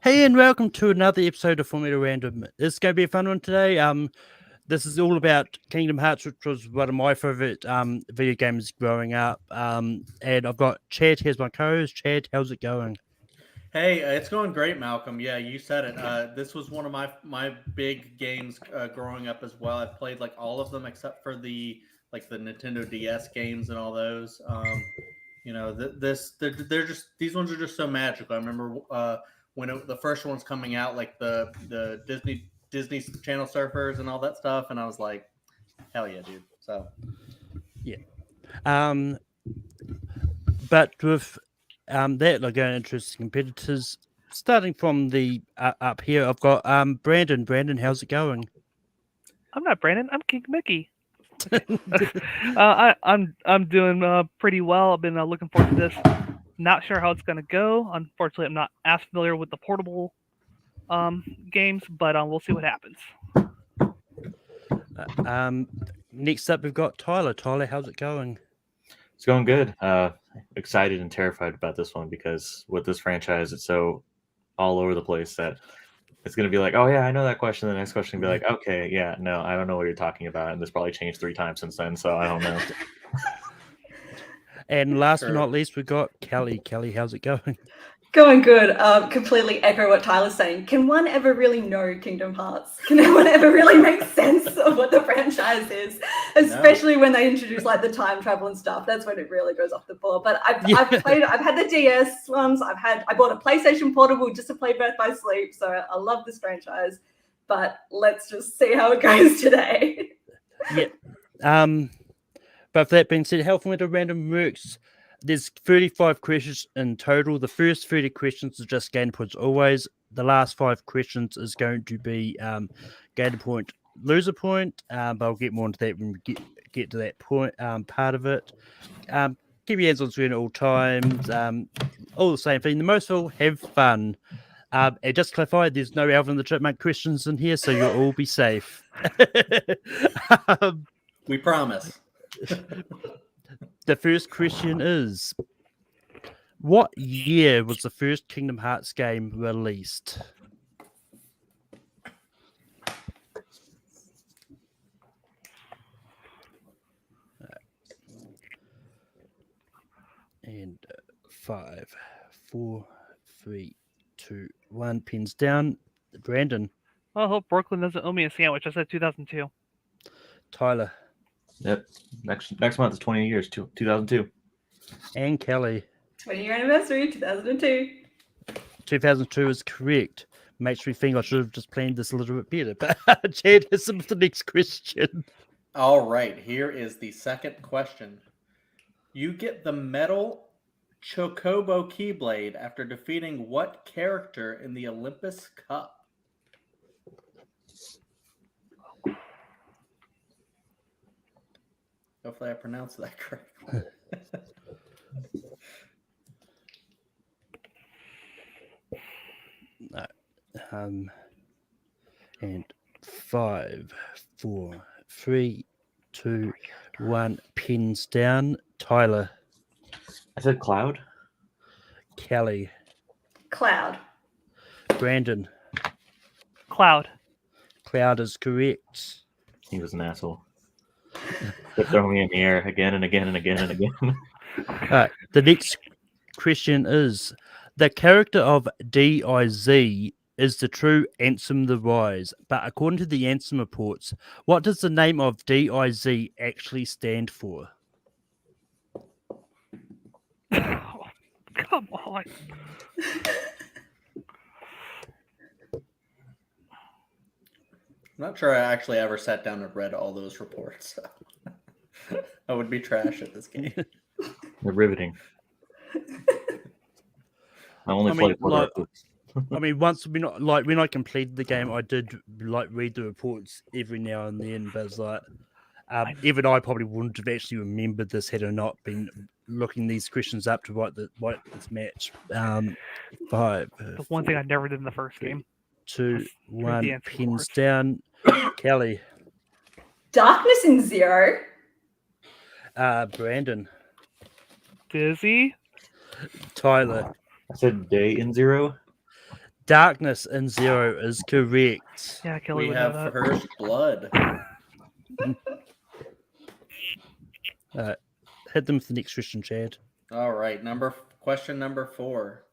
Hey, and welcome to another episode of Formula Random. It's going to be a fun one today. This is all about Kingdom Hearts, which was one of my favorite video games growing up. And I've got Chad. Here's my co-host. Chad, how's it going? Hey, it's going great, Malcolm. Yeah, you said it. This was one of my big games growing up as well. I've played like all of them except for the Nintendo DS games and all those. They're just these ones are just so magical. I remember when the first one's coming out, like the Disney Channel Surfers and all that stuff, and I was like, hell yeah, dude. So yeah. But with that, like going into competitors, starting from the up here, I've got Brandon. Brandon, how's it going? I'm not Brandon. I'm King Mickey. I'm doing pretty well. I've been looking forward to this. Not sure how it's gonna go. Unfortunately, I'm not as familiar with the portable games, but we'll see what happens. Next up, we've got Tyler. Tyler, how's it going? It's going good. Excited and terrified about this one because with this franchise, it's so all over the place that it's going to be like, oh, yeah, I know that question. The next question will be like, okay, yeah, no, I don't know what you're talking about. And this probably changed 3 times since then, so I don't know. And last but not least, we've got Kelly. Kelly, how's it going? Going good. Completely echo what Tyler's saying. Can one ever really know Kingdom Hearts? Can anyone ever really make sense of what the franchise is? Especially when they introduce like the time travel and stuff. That's when it really goes off the board. But I've played. I've had the DS ones. I bought a PlayStation Portable just to play Birth by Sleep. So I love this franchise. But let's just see how it goes today. Yeah. But that being said, how Formula Random works. There's 35 questions in total. The first 30 questions are just gain points always. The last 5 questions is going to be gain a point, lose a point. But I'll get more into that when we get to that point part of it. Keep your hands on screen at all times. All the same thing. The most of all, have fun. And just to clarify, there's no Alvin the Chipmunk questions in here, so you'll all be safe. we promise. The first question is, what year was the first Kingdom Hearts game released? And 5, 4, 3, 2, 1. Pins down. Brandon. I hope Brooklyn doesn't owe me a sandwich. I said 2002. Tyler. Yep. Next month is 20 years, 2002. And Kelly. 20-year anniversary, 2002. 2002 is correct. Makes me think I should have just planned this a little bit better. But Chad has the next question. All right, here is the second question. You get the metal Chocobo Keyblade after defeating what character in the Olympus Cup? Hopefully I pronounced that correctly. And 5, 4, 3, 2, 1. Pins down. Tyler. I said Cloud. Kelly. Cloud. Brandon. Cloud. Cloud is correct. He was an asshole. Kept throwing me in the air again and again and again and again. The next question is, the character of D.I.Z. is the true Ansem the Rise, but according to the Ansem reports, what does the name of D.I.Z. actually stand for? Oh, come on. I'm not sure I actually ever sat down and read all those reports. I would be trash at this game. They're riveting. I only played once when I completed the game, I did read the reports every now and then, but it's like even I probably wouldn't have actually remembered this had I not been looking these questions up to write this match. 5. The one thing I never did in the first game. 2, 1. Pins down. Kelly. Darkness in Zero. Brandon. Dizzy. Tyler. I said Day in Zero. Darkness in Zero is correct. Yeah, Kelly We would have know that. First Blood. Hit them with the next question, Chad. All right, question number 4.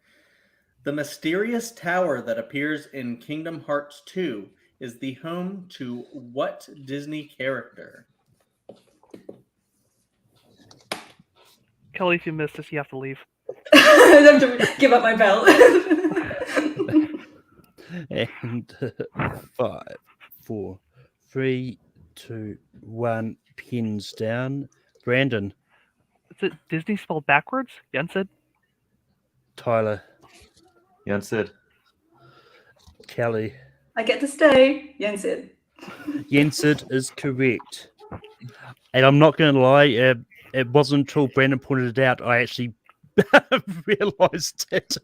The mysterious tower that appears in Kingdom Hearts 2 is the home to what Disney character? Kelly, if you missed this, you have to leave. I have to give up my belt. And 5, 4, 3, 2, 1. Pins down. Brandon, Is it Disney spelled backwards? Yen said. Tyler, Sid. Kelly. I get to stay. Yen said. Yensid is correct. And I'm not going to lie, it wasn't until Brandon pointed it out I actually realized it.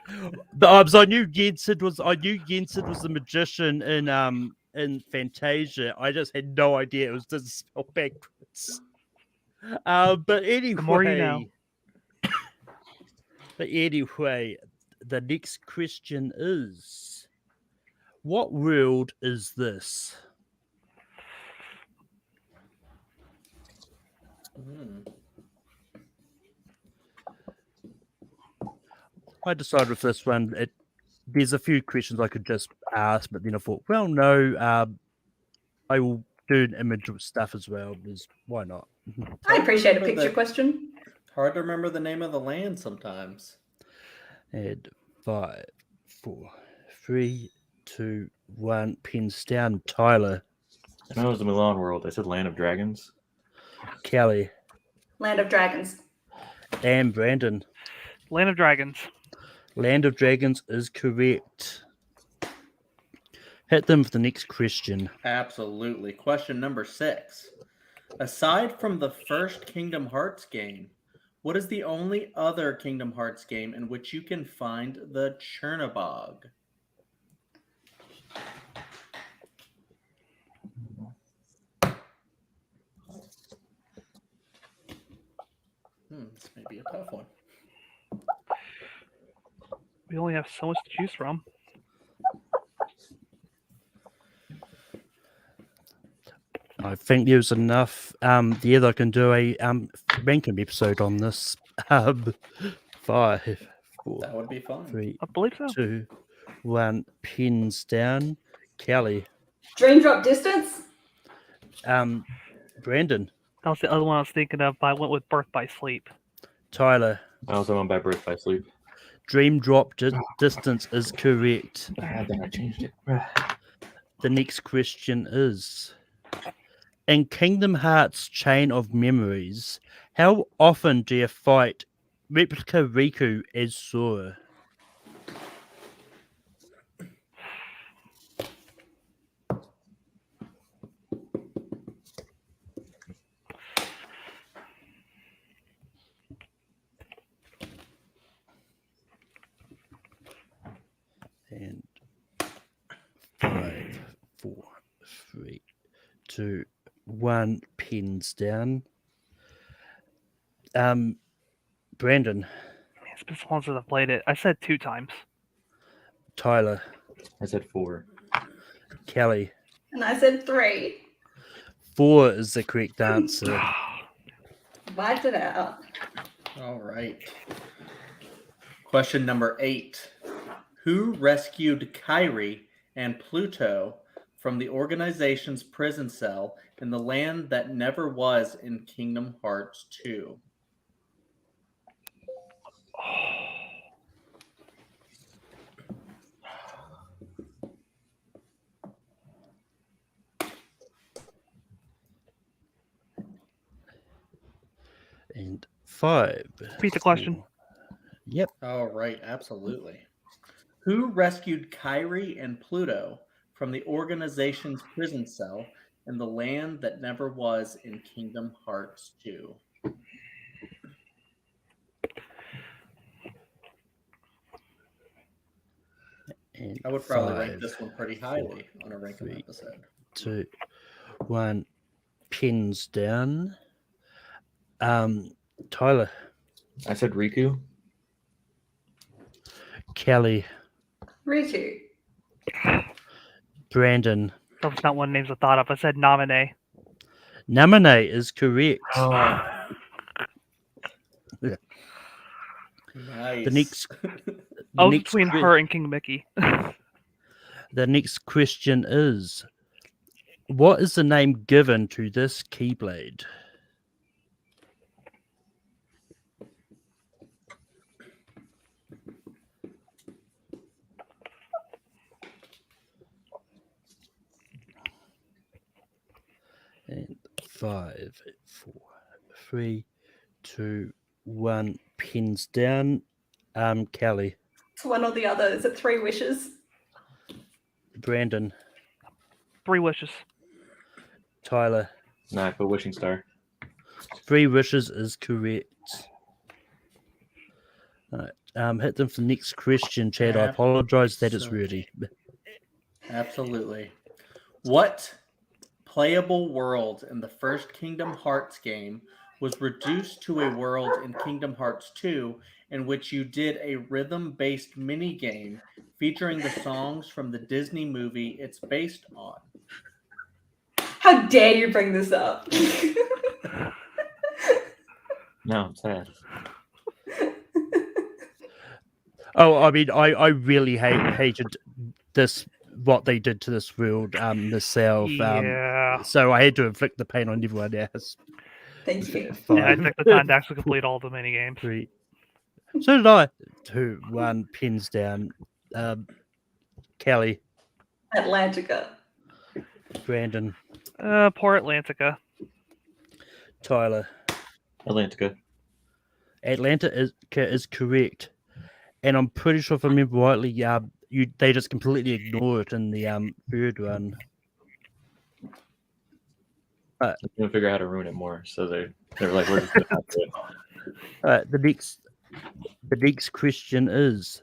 I knew Yensid was the magician in Fantasia. I just had no idea it was just spelled backwards. But anyway, The more you know. But anyway, the next question is, what world is this? I decided with this one, there's a few questions I could just ask, but then I thought, well, no, I will do an image of stuff as well, because why not? I appreciate a Remember picture that- question. Hard to remember the name of the land sometimes. And 5, 4, 3, 2, 1. Pins down. Tyler, I know it was the Mulan world. I said Land of Dragons. Kelly, Land of Dragons. and Brandon. Land of Dragons. Land of Dragons is correct. Hit them for the next question. Absolutely. Question number 6. Aside from the first Kingdom Hearts game, what is the only other Kingdom Hearts game in which you can find the Chernobog? This may be a tough one. We only have so much to choose from. I think there's enough. The other can do a ranking episode on this. 5, 4, That would be fun. 3, I believe so. 2, 1. Pins down. Kelly, Dream Drop Distance. Brandon, That was the other one I was thinking of, but I went with Birth by Sleep. Tyler. I also went by Birth by Sleep. Dream drop distance is correct. Then I changed it. The next question is, in Kingdom Hearts Chain of Memories, how often do you fight Replica Riku as Sora? And 5, 4, 3, 2, 1. Pins down. Brandon, Man, it's been so long since I've played it. I said 2 times. Tyler, I said 4. Kelly. And I said 3. 4 is the correct answer. Wiped it out. All right. Question number 8. Who rescued Kyrie and Pluto from the organization's prison cell in the land that never was in Kingdom Hearts 2? And 5. Repeat the question. 4. Yep. All right, absolutely. Who rescued Kyrie and Pluto from the organization's prison cell in the land that never was in Kingdom Hearts 2? And I would probably 5, rank this one pretty highly on a ranking 3, episode. 2, 1. Pins down. Tyler, I said Riku. Kelly, Ritu. Brandon. That was not one of the names I thought of. I said Nominee. Namine is correct. Nice. The next, I was next between que- her and King Mickey. the next question is, what is the name given to this keyblade? And 5, 4, 3, 2, 1. Pins down. Kelly. It's one or the other. Is it 3 wishes? Brandon. 3 wishes. Tyler. Nah, go wishing star. 3 wishes is correct. Alright, hit them for the next question, Chad. I apologize that it's Rudy. Absolutely. What playable world in the first Kingdom Hearts game was reduced to a world in Kingdom Hearts 2 in which you did a rhythm-based mini-game featuring the songs from the Disney movie it's based on? How dare you bring this up? No, I'm sad. Oh, I mean, I really hated this, what they did to this world myself. Yeah. So I had to inflict the pain on everyone else. Thank you. Yeah, I 5, took the time to actually complete all the mini games. 3. So did I. 2, 1. Pins down. Kelly. Atlantica. Brandon. Poor Atlantica. Tyler. Atlantica. Atlanta is correct, and I'm pretty sure if I remember rightly, they just completely ignore it in the third one. They're gonna figure out how to ruin it more, so they're like, we're just gonna have to. The next question is,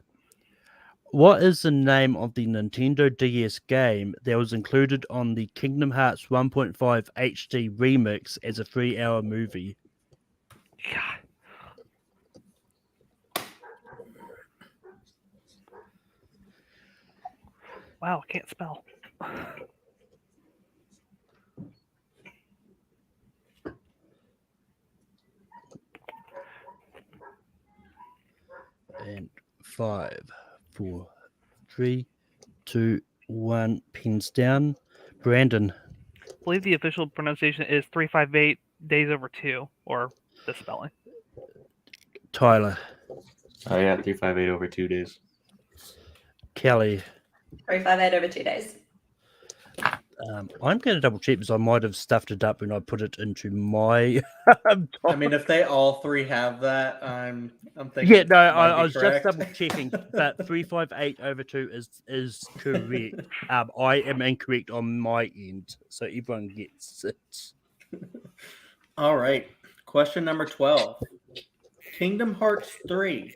what is the name of the Nintendo DS game that was included on the Kingdom Hearts 1.5 HD remix as a 3-hour movie? God. Wow, I can't spell. And 5, 4, 3, 2, 1. Pins down. Brandon. I believe the official pronunciation is 358 days over 2, or the spelling. Tyler. Oh yeah, 358 over 2 days. Kelly. 358 over 2 days. I'm going to double check because I might have stuffed it up when I put it into my. I mean, if they all 3 have that, I'm thinking. Yeah, no, I might be was correct. just double checking, but 358 over 2 is correct. I am incorrect on my end, so everyone gets it. All right. Question number 12. Kingdom Hearts 3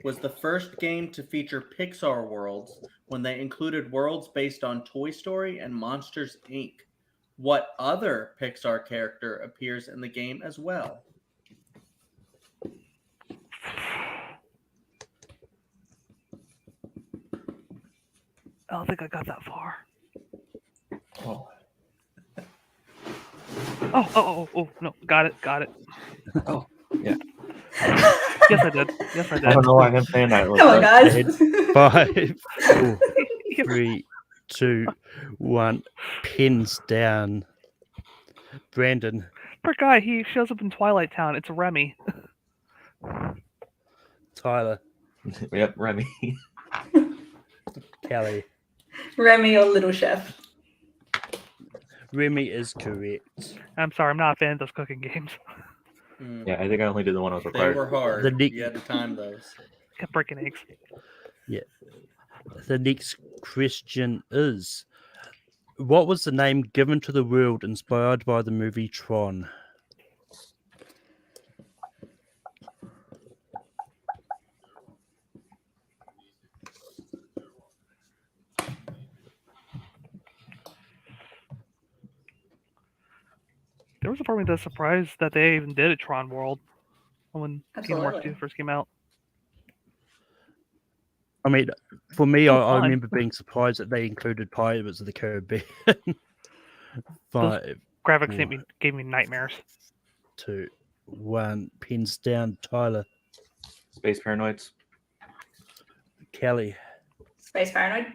was the first game to feature Pixar worlds when they included worlds based on Toy Story and Monsters, Inc. What other Pixar character appears in the game as well? I don't think I got that far. Oh. Oh, no. Got it. Oh, yeah. Yes, I did. I don't know why I'm saying that. Come on, guys. 5, 4, 3, 2, 1. Pins down. Brandon. Poor guy, he shows up in Twilight Town. It's Remy. Tyler. Yep, Remy. Kelly. Remy or Little Chef. Remy is correct. I'm sorry, I'm not a fan of those cooking games. Yeah, I think I only did the one I was They required. were hard. The You had to time those. Kept breaking eggs. The next question is, what was the name given to the world inspired by the movie Tron? There was a part of me that's surprised that they even did a Tron world when Kingdom Hearts Absolutely. 2 first came out. I mean, for me, Oh, I fun. remember being surprised that they included Pirates of the Caribbean. 5, Graphics Four. gave me nightmares. 2, 1. Pins down. Tyler, Space Paranoids. Kelly, Space Paranoid.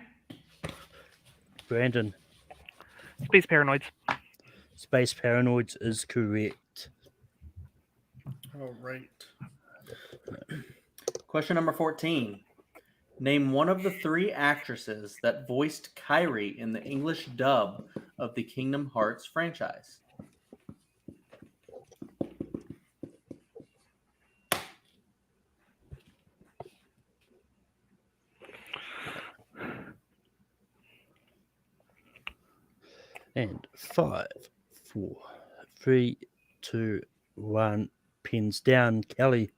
Brandon. Space Paranoids. Space Paranoids is correct. All right. Question number 14. Name one of the 3 actresses that voiced Kyrie in the English dub of the Kingdom Hearts franchise. And 5, 4, 3, 2, 1. Pins down. Kelly,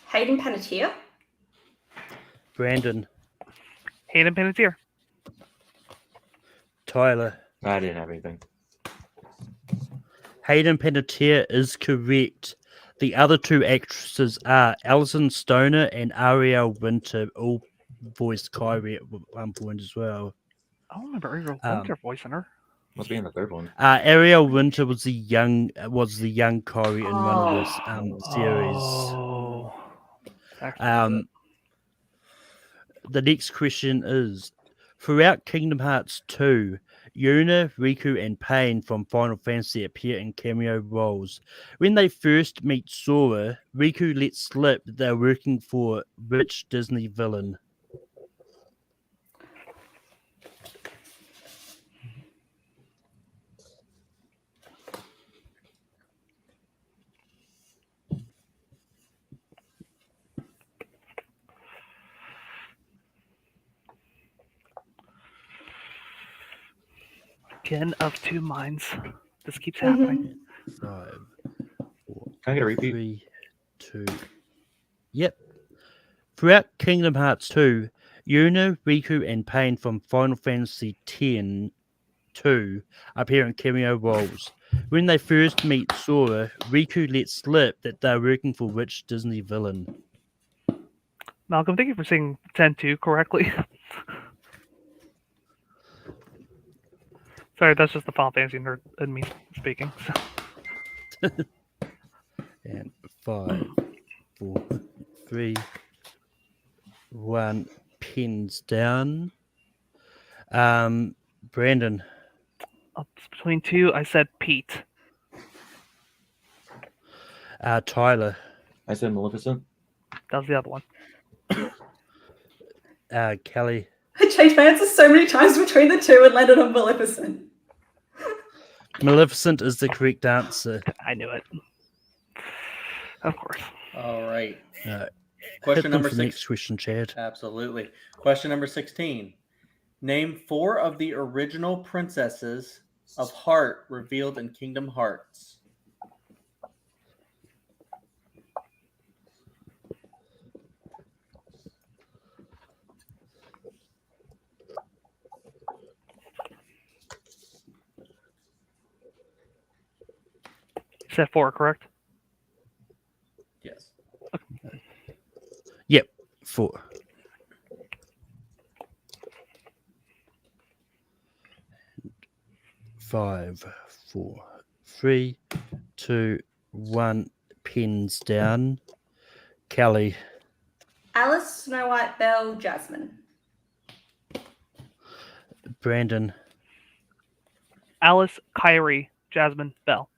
Hayden Panettiere. Brandon, Hayden Panettiere. Tyler. I didn't have anything. Hayden Panettiere is correct. The other 2 actresses are Alison Stoner and Ariel Winter, all voiced Kyrie at one point as well. I don't remember Ariel Um, Winter voicing her. Must be in the third one. Ariel Winter was the young Kyrie in one of this series. Oh. Actually, The next question is: throughout Kingdom Hearts 2, Yuna, Riku, and Pain from Final Fantasy appear in cameo roles. When they first meet Sora, Riku lets slip that they're working for rich Disney villain. again, of 2 minds. This keeps Mhm. happening. 5, 4, Can I get a repeat? 3, 2. Yep. Throughout Kingdom Hearts 2, Yuna, Riku, and Pain from Final Fantasy X-2 appear in cameo roles. When they first meet Sora, Riku lets slip that they're working for rich Disney villain. Malcolm, thank you for saying 10-2 correctly. Sorry, that's just the Final Fantasy nerd in me speaking. So. And 5, 4, 3, 1. Pins down. Brandon, It's between 2, I said Pete. Tyler, I said Maleficent. That was the other one. Kelly, I changed my answer so many times between the 2 and landed on Maleficent. Maleficent is the correct answer. I knew it. Of course. All right. Hit Question them number for the 6. next question, Chad. Absolutely. Question number 16. Name 4 of the original princesses of Heart revealed in Kingdom Hearts. You said 4, correct? Yes. Yep, 4. Five, 4, 3, 2, 1. Pins down. Kelly, Alice, Snow White, Belle, Jasmine. Brandon, Alice, Kyrie, Jasmine, Belle.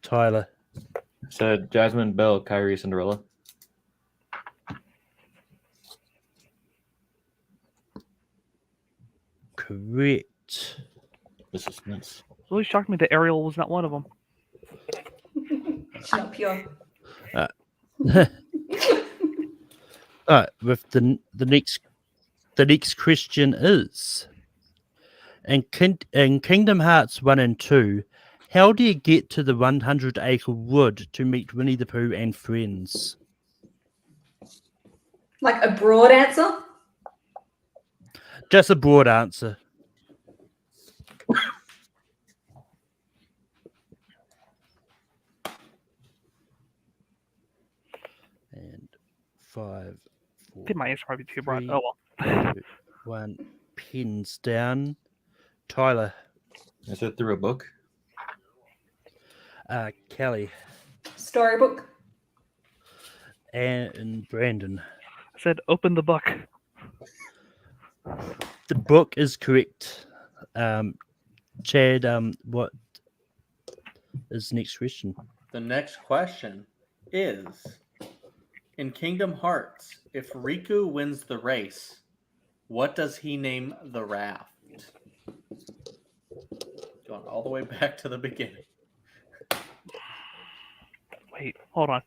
Tyler, I said Jasmine, Belle, Kyrie, Cinderella. correct. The suspense. It really shocked me that Ariel was not one of them. She's not pure. Alright, with the next question is: in Kingdom Hearts 1 and 2, how do you get to the 100-acre wood to meet Winnie the Pooh and friends? Like a broad answer? Just a broad answer. And 5, I think my answer might be too broad. Three. Oh well. 2, 1. Pins down. Tyler. Is it through a book? Kelly. Storybook. And Brandon. I said open the book. The book is correct. Chad, what is the next question? The next question is: in Kingdom Hearts, if Riku wins the race, what does he name the raft? Going all the way back to the beginning. Wait, hold on.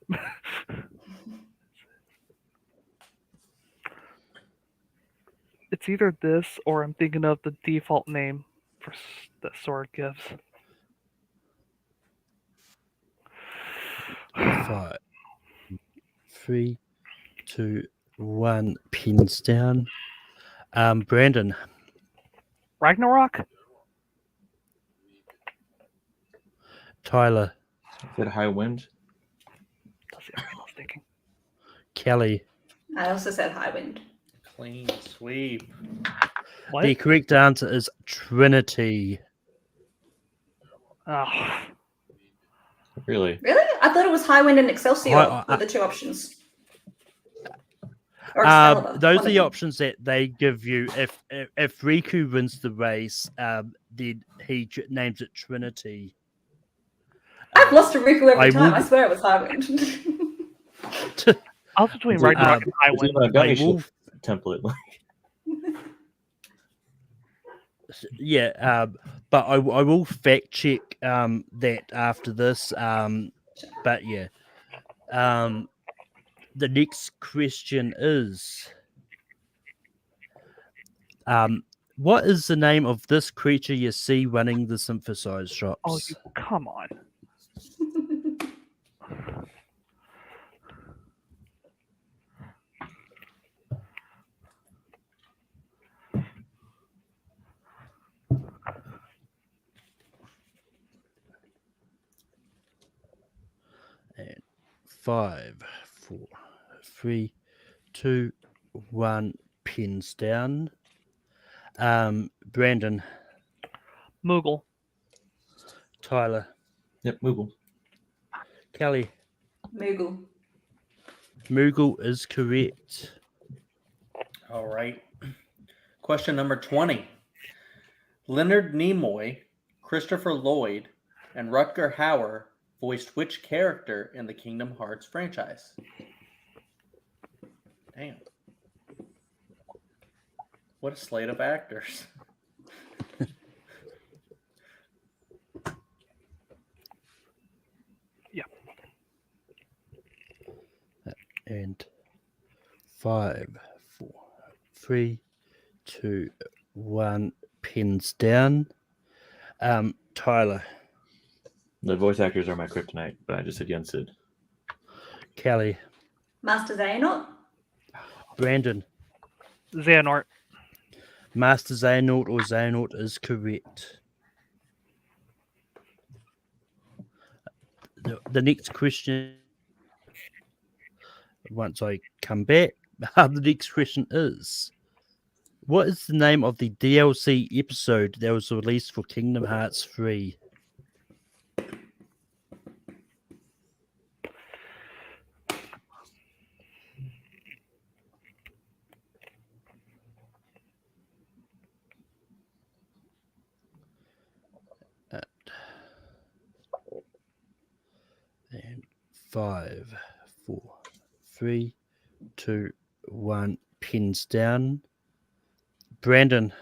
It's either this or I'm thinking of the default name for that sword gives. 5, 3, 2, 1. Pins down. Brandon. Ragnarok? Tyler. Is it High Wind? That's the other one I was thinking. Kelly. I also said high wind. Clean sweep. What? The correct answer is Trinity. Oh, Really? Really? I thought it was high wind and Excelsior were the two options. Or Excalibur, Those one are of the them. options that they give you. If Riku wins the race, then he names it Trinity. I've lost to Riku every I time. will- I swear it was high wind. I was between Is it- Ragnarok and It's Highwind. even a gummy I will- ship template. Yeah, but I will fact check that after this. But yeah, the next question is, what is the name of this creature you see running the synthesized shops? Oh, you come on. And 5, 4, 3, 2, 1. Pins down. Brandon. Moogle. Tyler. Yep, Moogle. Kelly. Moogle. Moogle is correct. All right. Question number 20. Leonard Nimoy, Christopher Lloyd, and Rutger Hauer voiced which character in the Kingdom Hearts franchise? Damn. What a slate of actors. And 5, 4, 3, 2, 1. Pins down. Tyler. The voice actors are my kryptonite, but I just said Yensid. Kelly. Master Xehanort. Brandon. Xehanort. Master Xehanort or Xehanort is correct. The next question, once I come back, the next question is, what is the name of the DLC episode that was released for Kingdom Hearts 3? And 5, 4, 3, 2, 1. Pins down. Brandon.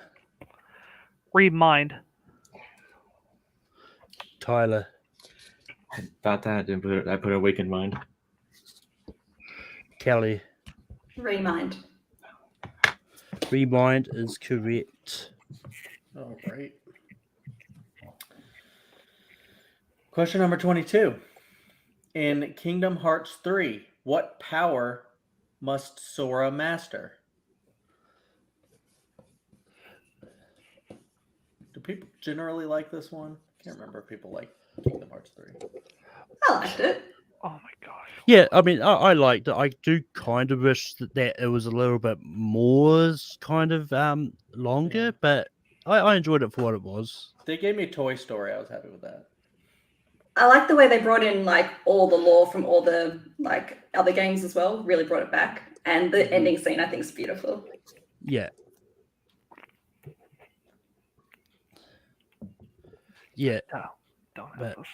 Read Mind. Tyler. About that, didn't put it. I put Awakened Mind. Kelly. Remind. Remind is correct. All right. Question number 22. In Kingdom Hearts 3, what power must Sora master? Do people generally like this one? I can't remember if people like Kingdom Hearts 3. I liked it. Oh my gosh. Yeah, I mean, I liked it. I do kind of wish that it was a little bit more kind of longer, Yeah. but I enjoyed it for what it was. They gave me Toy Story. I was happy with that. I like the way they brought in like all the lore from all the like other games as well. Really brought it back, and the ending scene I think is beautiful. Yeah. Yeah. Don't have But- this.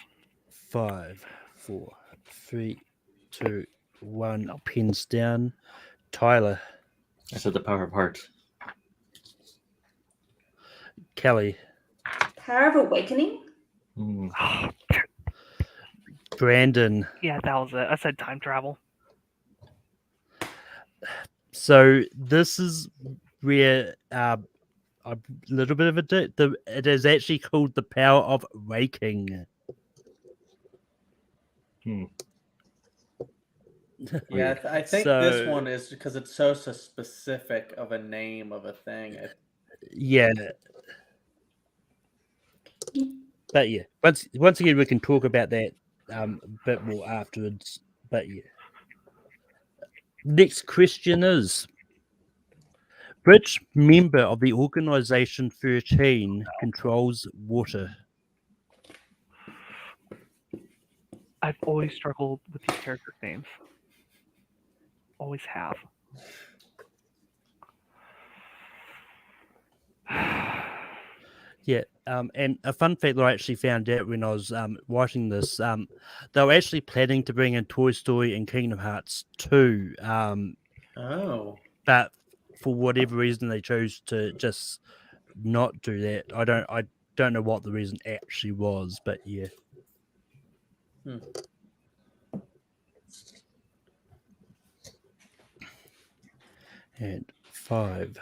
5, 4, 3, 2, 1. Pins down. Tyler, I said the power of heart. Kelly, Power of Awakening. Mm. Brandon. Yeah, that was it. I said time travel. So this is where a little bit of it is actually called the power of waking. Yeah, I think So- this one is because it's so specific of a name of a thing. Yeah. But yeah, once again, we can talk about that a bit more afterwards. But yeah. Next question is: which member of the organization 13 controls water? I've always struggled with these character names. Always have. Yeah, and a fun fact that I actually found out when I was writing this, they were actually planning to bring in Toy Story and Kingdom Hearts 2, Oh, but for whatever reason they chose to just not do that. I don't know what the reason actually was, but yeah. And 5,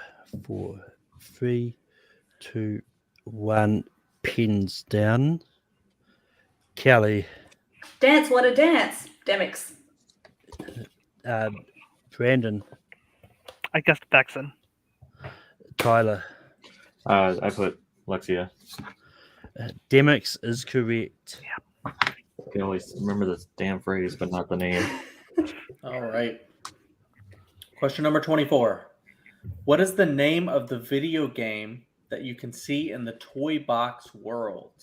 4, 3, 2, 1. Pins down. Kelly, Dance, what a dance. Demix. Brandon, I guessed Vexen. Tyler. I put Lexia. Demix is correct. I can always remember this damn phrase, but not the name. all right. Question number 24. What is the name of the video game that you can see in the toy box world?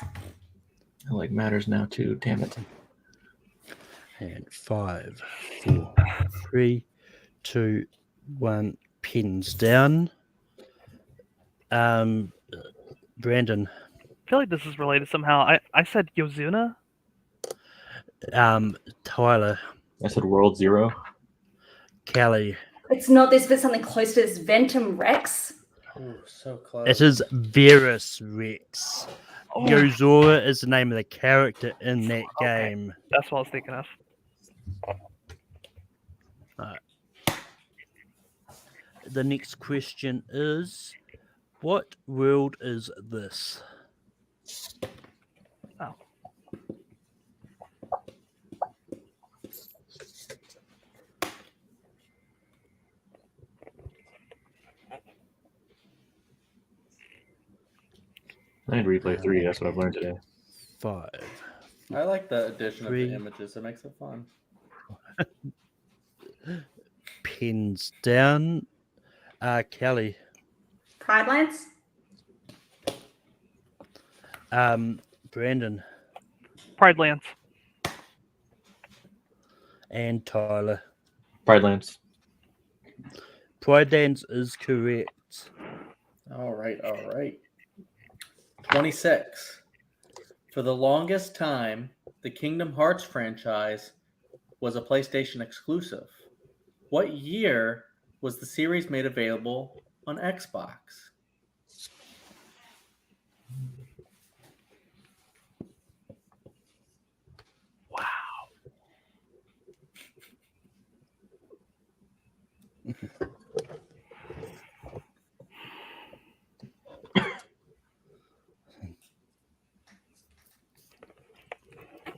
It like matters now too. Damn it. And 5, 4, 3, 2, 1. Pins down. Brandon, I feel like this is related somehow. I said Yozuna. Tyler, I said World Zero. Kelly. It's not this, but something close to this. Ventum Rex. Oh, so close. It is Verus Rex. Oh, Yozora is the name of the character in that Okay. game. that's what I was thinking of. The next question is: what world is this? Oh. I need replay 3. That's what I've learned today. 5. I like the addition 3. of the images. It makes it fun. Pins down. Kelly. Pride Lance. Brandon Pride Lance. and Tyler. Pride Lamps. Pride Dance is correct. All right, all right. 26. For the longest time, the Kingdom Hearts franchise was a PlayStation exclusive. What year was the series made available on Xbox?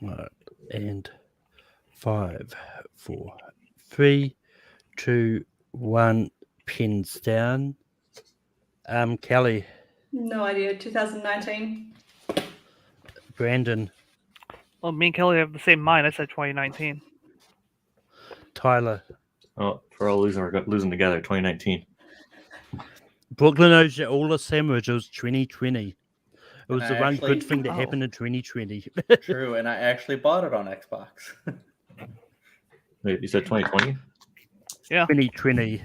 No. 5, 4, 3, 2, 1. Pins down. Kelly, No idea. 2019. Brandon, Well, me and Kelly have the same mind. I said 2019. Tyler. Oh, we're all losing together. 2019. Brooklyn knows that all the same words. It was 2020. It was And the I one actually- good thing that Oh. happened in 2020. True, and I actually bought it on Xbox. Wait, you said 2020? 2020.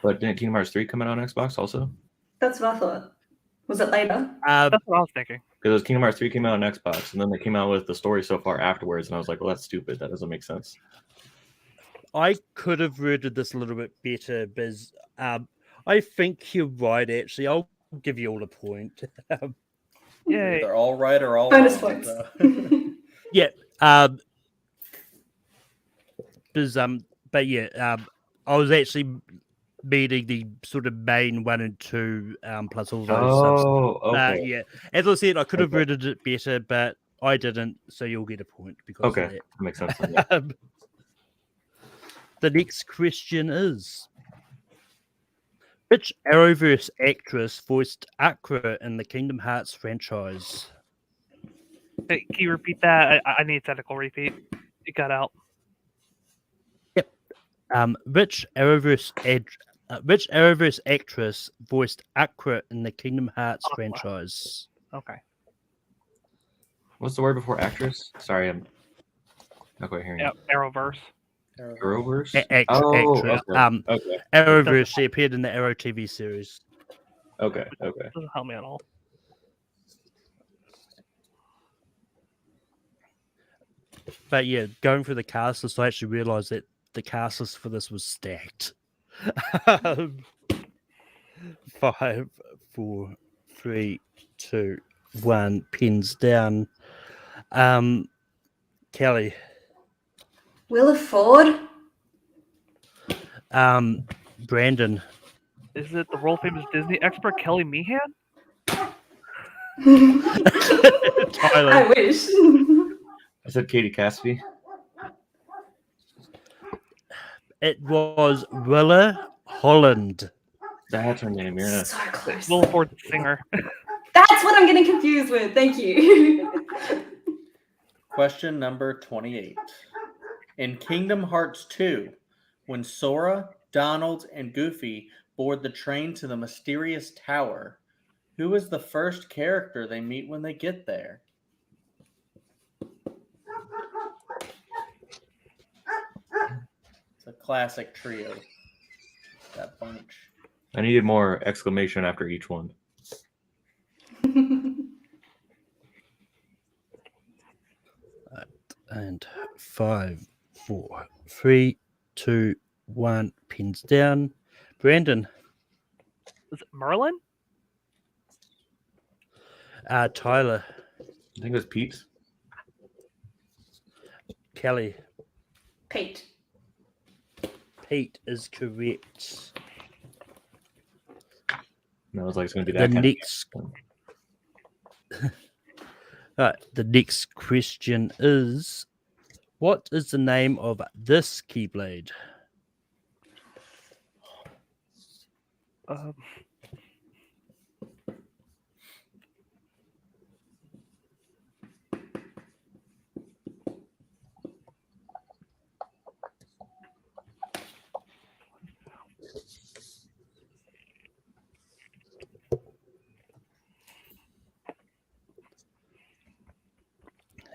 But didn't Kingdom Hearts 3 come out on Xbox also? That's what I thought. Was it later? That's what I was thinking. Because Kingdom Hearts 3 came out on Xbox, and then they came out with the story so far afterwards, and I was like, well, that's stupid. That doesn't make sense. I could have worded this a little bit better, Biz. I think you're right, actually. I'll give you all a point. Yay. They're all right or all Bonus wrong. points. So. Yeah. Biz, but yeah, I was actually meaning the sort of main 1 and 2, plus all those subs. Oh, okay. Yeah. As I said, I could have Okay. worded it better, but I didn't, so you'll get a point because Okay, of that makes sense. Then, yeah. that. The next question is: which Arrowverse actress voiced Akra in the Kingdom Hearts franchise? Hey, can you repeat that? I need a technical repeat. It got out. Which Arrowverse actress voiced Akra in the Kingdom Hearts Aqua. franchise? Okay. What's the word before actress? Sorry, I'm not quite hearing Yeah, Arrowverse. Arrowverse? Actress. Okay. Okay. Arrowverse. She appeared in the Arrow TV series. Okay. Doesn't help me at all. But yeah, going through the cast list, I actually realized that the cast list for this was stacked. 5, 4, 3, 2, 1. Pins down. Kelly. Willa Ford? Brandon. Is it the world famous Disney expert Kelly Meehan? Tyler. I wish. I said Katie Cassidy. It was Willa Holland. That's her name, yeah. So close. Will Ford the singer. That's what I'm getting confused with. Thank you. Question number 28. In Kingdom Hearts 2, when Sora, Donald, and Goofy board the train to the mysterious tower, who is the first character they meet when they get there? It's a classic trio. That bunch. I needed more exclamation after each one. And 5, 4, 3, 2, 1. Pins down. Brandon. Is it Merlin? Tyler. I think it was Peeps. Kelly. Pete. Pete is correct. And I was like, it's going to be The that kind next, the next question is: what is the name of this Keyblade?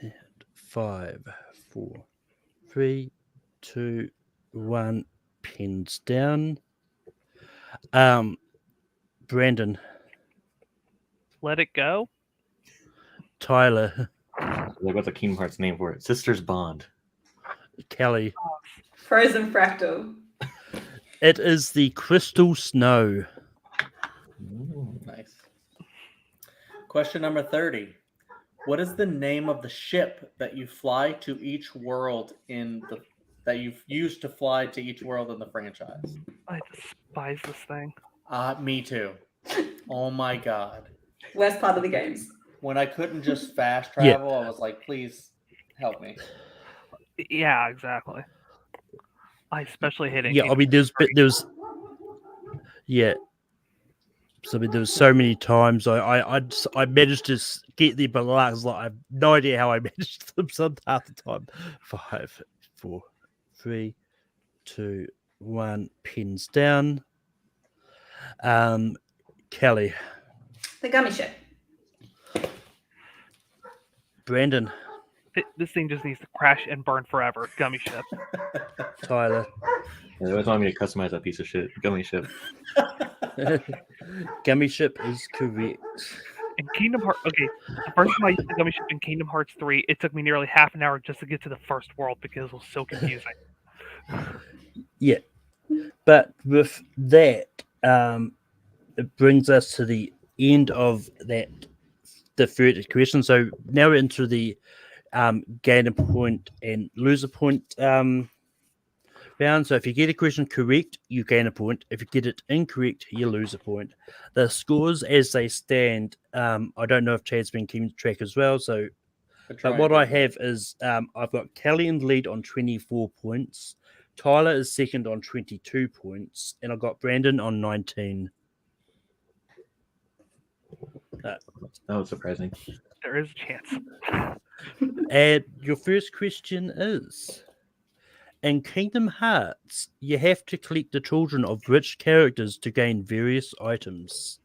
And 5, 4, 3, 2, 1. Pins down. Brandon. Let It Go? Tyler. Like, what's the Kingdom Hearts name for it? Sisters Bond. Kelly. Frozen Fractal. It is the Crystal Snow. Nice. Question number 30. What is the name of the ship that you fly to each world that you've used to fly to each world in the franchise? I despise this thing. Me too. Oh my god. Worst part of the games. When I couldn't just fast Yeah. travel, I was like, please help me. Yeah, exactly. I especially hate it. in Yeah, I Kingdom mean, yeah. So I mean, there was so many times I managed to get there, but I was like, I have no idea how I managed them. Some half the time. 5, 4, 3, 2, 1. Pins down. Kelly, The gummy ship. Brandon, This thing just needs to crash and burn forever. Gummy ship. Tyler, Yeah, they always want me to customize that piece of shit. Gummy ship. Gummy ship is correct. In Kingdom Hearts, okay, the first time I used the gummy ship in Kingdom Hearts 3, it took me nearly half an hour just to get to the first world because it was so confusing. Yeah, but with that, it brings us to the end of the third question. So now we're into the gain a point and lose a point round. So if you get a question correct, you gain a point. If you get it incorrect, you lose a point. The scores as they stand, I don't know if Chad's been keeping track as well. So, but what I have is I've got Kelly in the lead on 24 points. Tyler is second on 22 points, and I've got Brandon on 19. That was surprising. There is a chance. And your first question is: in Kingdom Hearts, you have to collect the children of rich characters to gain various items.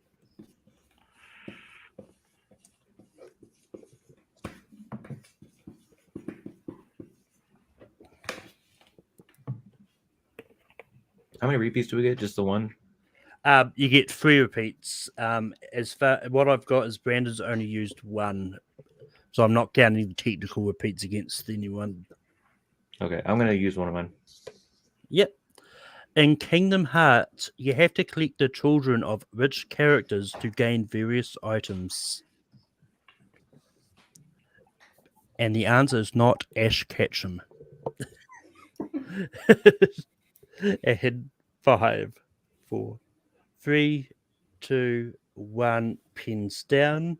How many repeats do we get? Just the one? You get 3 repeats. As far what I've got is Brandon's only used 1, so I'm not counting the technical repeats against anyone. Okay, I'm gonna use one of mine. Yep. In Kingdom Hearts, you have to collect the children of rich characters to gain various items. And the answer is not Ash Ketchum. And 5, 4, 3, 2, 1. Pins down.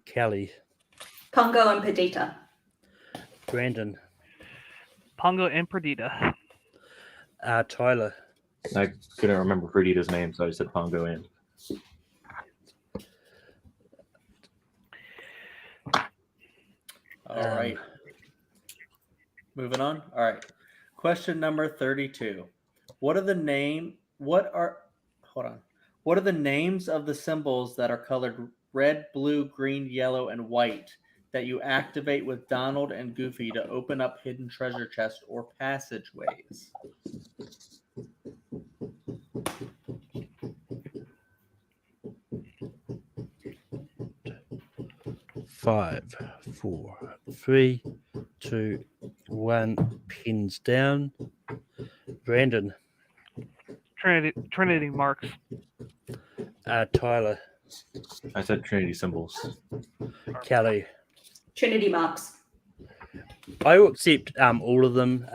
Kelly, Pongo and Perdita. Brandon, Pongo and Perdita. Tyler, I couldn't remember Perdita's name, so I just said Pongo in. All right. Moving on. All right. Question number 32. What are the names of the symbols that are colored red, blue, green, yellow, and white that you activate with Donald and Goofy to open up hidden treasure chests or passageways? Five, 4, 3, 2, 1. Pins down. Brandon, Trinity marks. Tyler, I said Trinity symbols. Kelly. Trinity marks. I will accept all of them.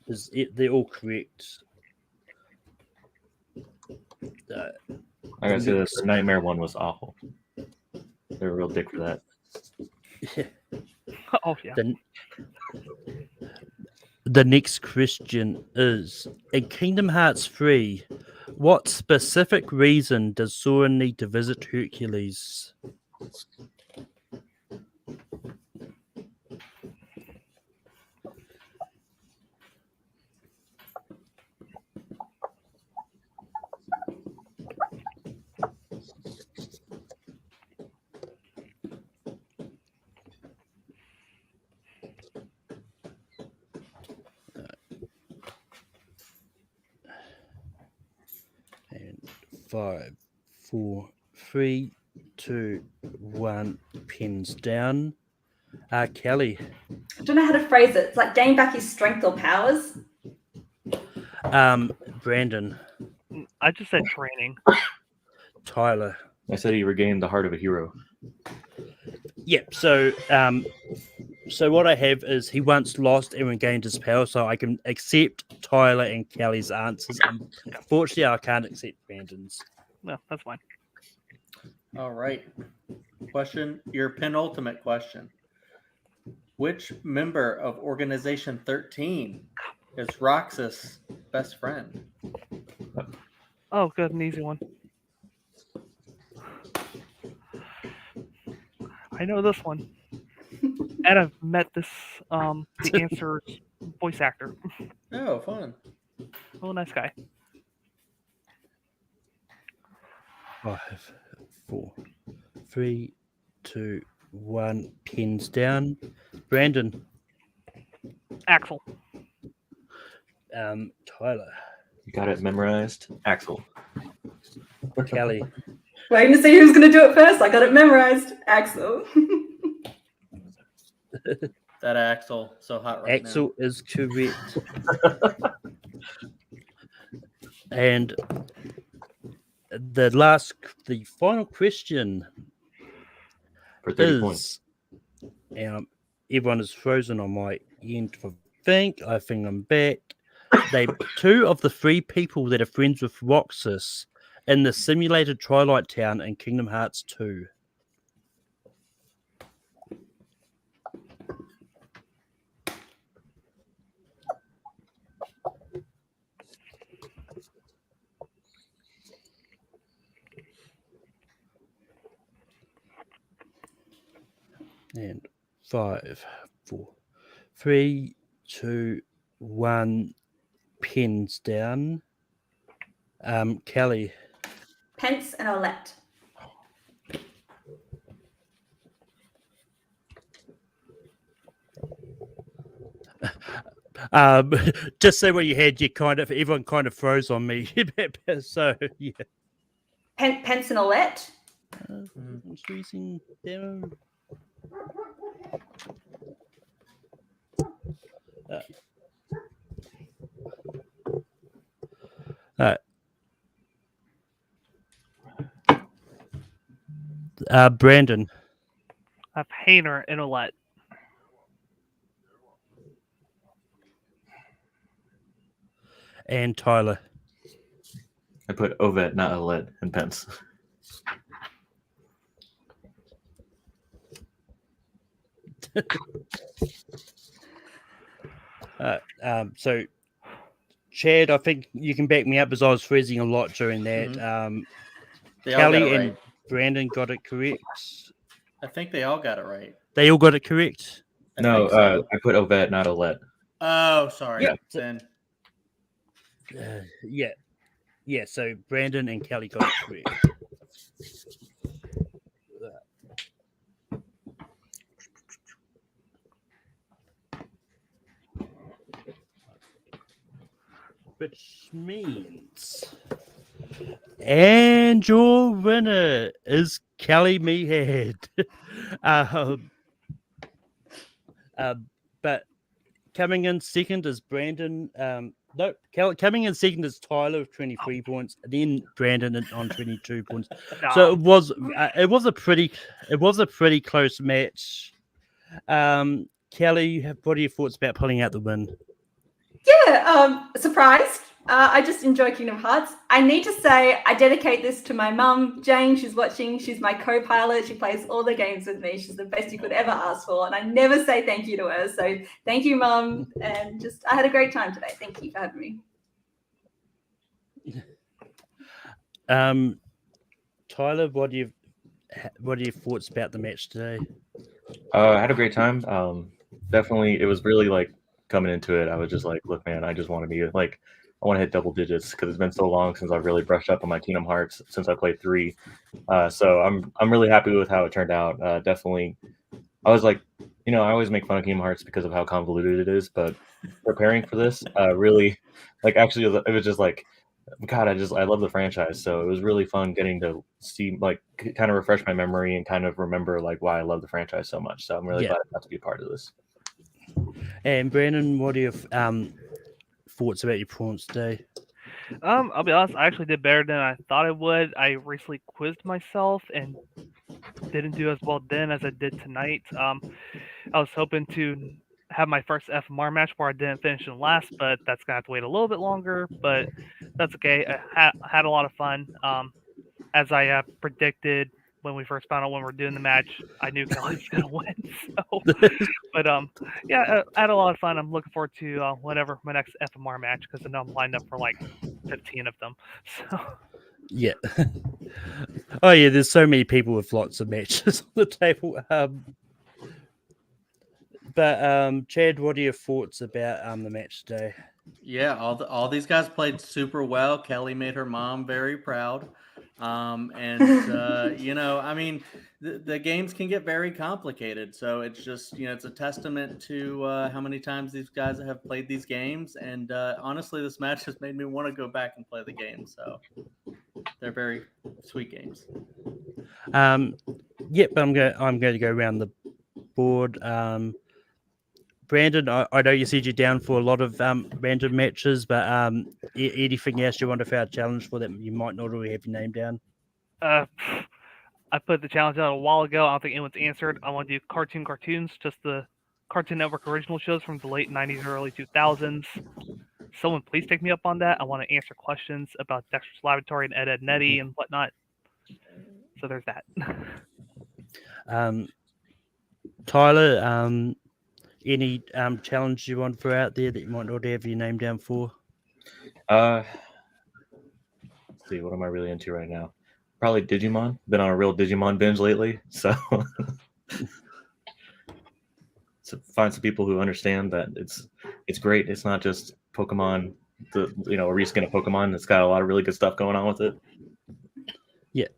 They're all correct. I gotta say this, the Nightmare one was awful. They're a real dick for that. Oh yeah. The next question is: in Kingdom Hearts 3, what specific reason does Sora need to visit Hercules? And 5, 4, 3, 2, 1. Pins down. Kelly. I don't know how to phrase it. It's like gain back his strength or powers. Brandon. I just said training. Tyler. I said he regained the heart of a hero. Yep. So, so what I have is he once lost and regained his power, so I can accept Tyler and Kelly's answers. Unfortunately, I can't accept Brandon's. No, that's fine. All right. Question, your penultimate question. Which member of Organization 13 is Roxas' best friend? Oh, good, an easy one. I know this one. And I've met the answer's voice actor. Oh, fun. Oh, nice guy. 5, 4, 3, 2, 1. Pins down. Brandon. Axel. Tyler. You got it memorized, Axel. Kelly. Waiting to see who's going to do it first. I got it memorized. Axel. That Axel, so hot right Axel is correct. And the final question For 30 points. is, everyone is frozen on my end. I think I'm back. They 2 of the 3 people that are friends with Roxas in the simulated Twilight Town in Kingdom Hearts 2. And 5, 4, 3, 2, 1. Pins down. Kelly. Pence and Olette. Just say what you had. Everyone kind of froze on me. So yeah. Pence and Olette. I'm freezing down. Brandon. I have Hayner and Olette. And Tyler. I put Ovet, not Olet, and Pence. So, Chad, I think you can back me up as I was freezing a lot during that. They all got Kelly it and right. Brandon got it correct. I think they all got it right. They all got it correct. I No, think so. I put Ovet, not Olet. Oh, sorry. Yeah. Then Yeah. So Brandon and Kelly got it correct. Which means, and your winner is Kelly Meehan. But coming in second is Brandon. Coming in second is Tyler with 23 points. Then Brandon on 22 points. So it was a pretty close match. Kelly, what are your thoughts about pulling out the win? Yeah, surprised. I just enjoy Kingdom Hearts. I need to say I dedicate this to my mum, Jane. She's watching. She's my co-pilot. She plays all the games with me. She's the best you could ever ask for. And I never say thank you to her. So thank you, Mum. And I had a great time today. Thank you for having me. Tyler, what are your thoughts about the match today? I had a great time. Definitely, it was really like coming into it. I was just like, look, man, I just want to be like, I want to hit double digits because it's been so long since I've really brushed up on my Kingdom Hearts since I played 3. So I'm really happy with how it turned out. Definitely, I was like, I always make fun of Kingdom Hearts because of how convoluted it is, but preparing for this, really, like, actually, it was just like, God, I love the franchise. So it was really fun getting to see, like, kind of refresh my memory and kind of remember like why I love the franchise so much. So I'm really glad I got to be a part of this. And Brandon, what are your thoughts about your performance today? I'll be honest, I actually did better than I thought I would. I recently quizzed myself and didn't do as well then as I did tonight. I was hoping to have my first FMR match where I didn't finish in last, but that's gonna have to wait a little bit longer. But that's okay. I had a lot of fun. As I predicted, when we first found out when we were doing the match, I knew Kelly was gonna win. So, but yeah, I had a lot of fun. I'm looking forward to whenever my next FMR match because I know I'm lined up for like 15 of them. So. Yeah. Oh yeah, there's so many people with lots of matches on the table. But Chad, what are your thoughts about the match today? Yeah, all these guys played super well. Kelly made her mom very proud. You know, I mean, the games can get very complicated. So it's just, you know, it's a testament to how many times these guys have played these games. And honestly, this match has made me want to go back and play the game. So they're very sweet games. Yep, I'm going to go around the board. Brandon, I know you said you're down for a lot of random matches, but anything else you want to throw a challenge for that you might not already have your name down? I put the challenge out a while ago. I don't think anyone's answered. I want to do cartoons, just the Cartoon Network original shows from the late 90s, early 2000s. Someone please take me up on that. I want to answer questions about Dexter's Laboratory and Ed, and Eddie and whatnot. So there's that. Tyler, any challenge you want to throw out there that you might not have your name down for? Let's see, what am I really into right now? Probably Digimon. Been on a real Digimon binge lately, so find some people who understand that it's great. It's not just Pokemon, a reskin of Pokemon. It's got a lot of really good stuff going on with it. Yeah.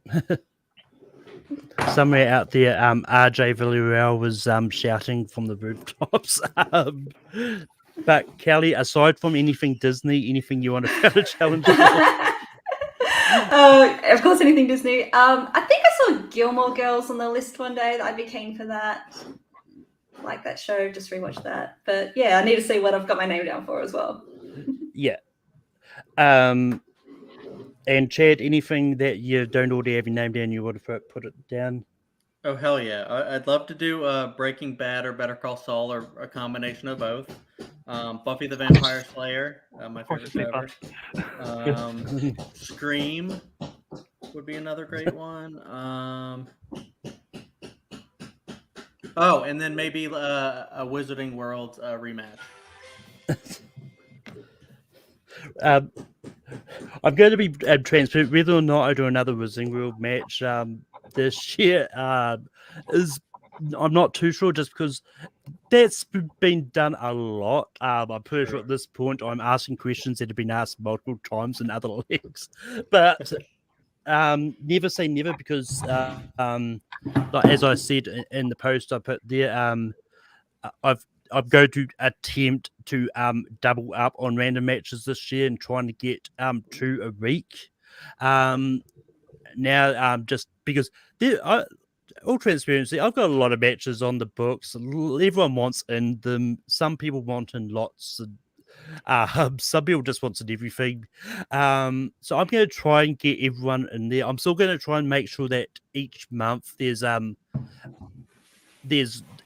Somewhere out there, RJ Villarreal was shouting from the rooftops. But Kelly, aside from anything Disney, anything you want to throw a challenge for? Of course, anything Disney. I think I saw Gilmore Girls on the list one day. I'd be keen for that. Like that show, just rewatch that. But yeah, I need to see what I've got my name down for as well. Yeah. And Chad, anything that you don't already have your name down, you want to put it down? Oh, hell yeah. I'd love to do Breaking Bad or Better Call Saul or a combination of both. Buffy the Vampire Slayer, my favorite show ever. Scream would be another great one. And then maybe a Wizarding World rematch. I'm going to be transparent. Whether or not I do another Wizarding World match this year is I'm not too sure, just because that's been done a lot. I'm pretty sure at this point I'm asking questions that have been asked multiple times in other leagues, but never say never, because like, as I said in the post I put there, I'm going to attempt to double up on random matches this year and trying to get 2 a week. Now, just because all transparency, I've got a lot of matches on the books. Everyone wants in them. Some people want in lots. Some people just want in everything. So I'm going to try and get everyone in there. I'm still going to try and make sure that each month there's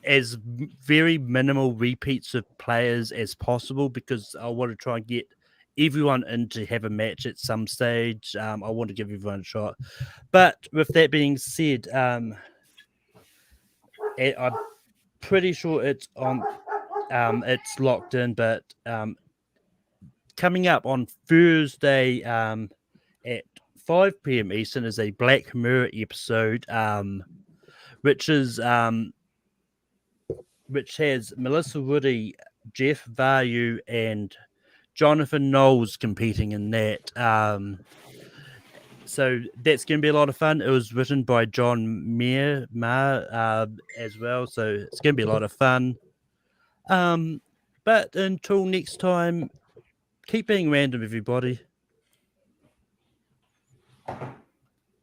as very minimal repeats of players as possible, because I want to try and get everyone in to have a match at some stage. I want to give everyone a shot. But with that being said, I'm pretty sure it's on. It's locked in, but coming up on Thursday at 5 p.m. Eastern is a Black Mirror episode, which has Melissa Woody, Jeff Varju, and Jonathan Knowles competing in that. So that's going to be a lot of fun. It was written by John Mayer as well, so it's going to be a lot of fun. But until next time, keep being random, everybody.